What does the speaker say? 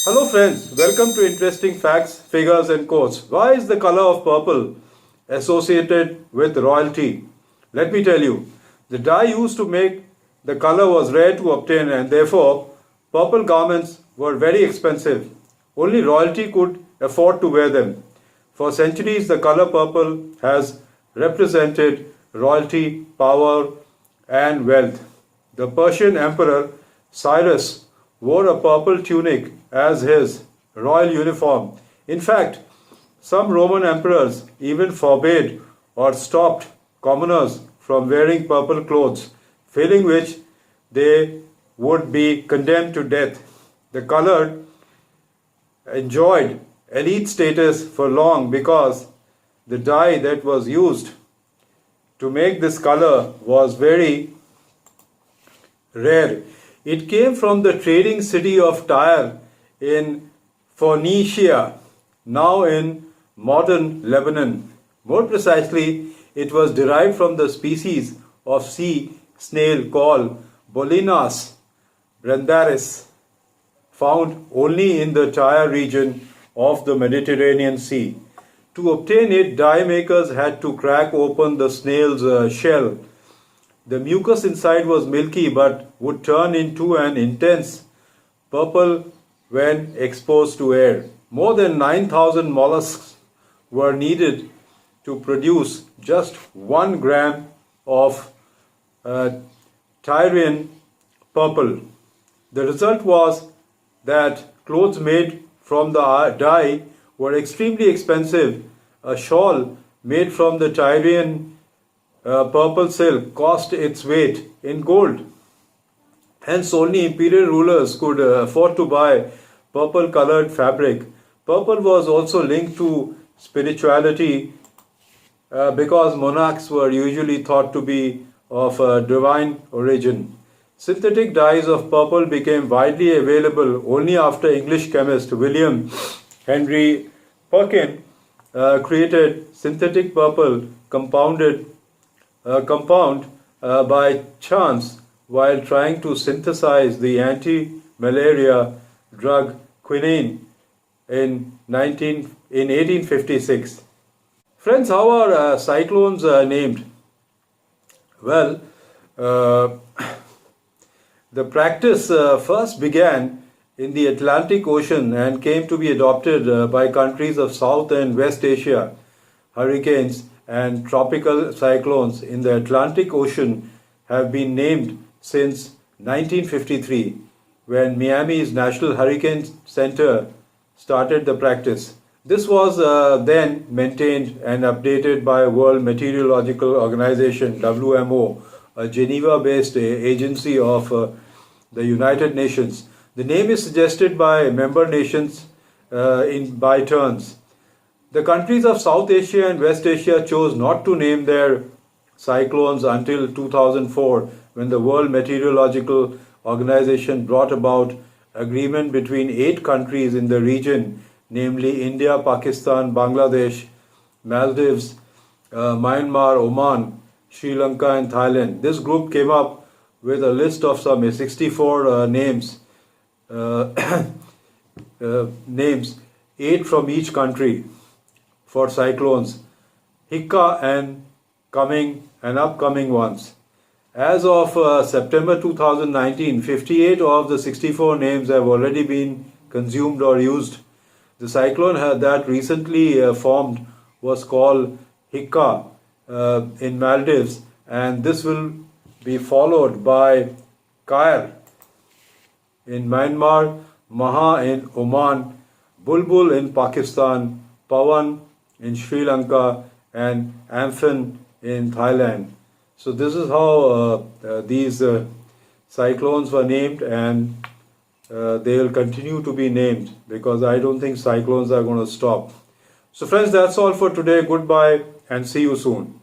Hello friends, welcome to Interesting Facts, Figures and Quotes. Why is the color of purple associated with royalty? Let me tell you, the dye used to make the color was rare to obtain and therefore purple garments were very expensive. Only royalty could afford to wear them. For centuries, the color purple has represented royalty, power and wealth. The Persian Emperor Cyrus wore a purple tunic as his royal uniform. In fact, some Roman emperors even forbade or stopped commoners from wearing purple clothes, failing which they would be condemned to death. The color enjoyed elite status for long because the dye that was used to make this color was very rare. It came from the trading city of Tyre in Phoenicia, now in modern Lebanon. More precisely, it was derived from the species of sea snail called Bolinas brandaris, found only in the Tyre region of the Mediterranean Sea. To obtain it, dye makers had to crack open the snail's shell. The mucus inside was milky but would turn into an intense purple when exposed to air. More than 9,000 mollusks were needed to produce just 1 gram of Tyrian purple. The result was that clothes made from the dye were extremely expensive. A shawl made from the Tyrian purple silk cost its weight in gold. Hence, only imperial rulers could afford to buy purple colored fabric. Purple was also linked to spirituality because monarchs were usually thought to be of a divine origin. Synthetic dyes of purple became widely available only after English chemist William Henry Perkin created synthetic purple compound by chance while trying to synthesize the anti-malaria drug quinine in 1856. Friends, how are cyclones named? Well, the practice first began in the Atlantic Ocean and came to be adopted by countries of South and West Asia. Hurricanes and tropical cyclones in the Atlantic Ocean have been named since 1953, when Miami's National Hurricane Center started the practice. This was then maintained and updated by World Meteorological Organization (WMO), a Geneva-based agency of the United Nations. The name is suggested by member nations by turns. The countries of South Asia and West Asia chose not to name their cyclones until 2004, when the World Meteorological Organization brought about agreement between 8 countries in the region, namely India, Pakistan, Bangladesh, Maldives, Myanmar, Oman, Sri Lanka and Thailand. This group came up with a list of some 64 names, 8 from each country for cyclones, Hika and coming and upcoming ones. As of September 2019, 58 of the 64 names have already been consumed or used. The cyclone that recently formed was called Hika in Maldives, and this will be followed by Kair in Myanmar, Maha in Oman, Bulbul in Pakistan, Pawan in Sri Lanka, and Amphan in Thailand. So this is how these cyclones were named, and they will continue to be named because I don't think cyclones are going to stop. So friends, that's all for today. Goodbye and see you soon.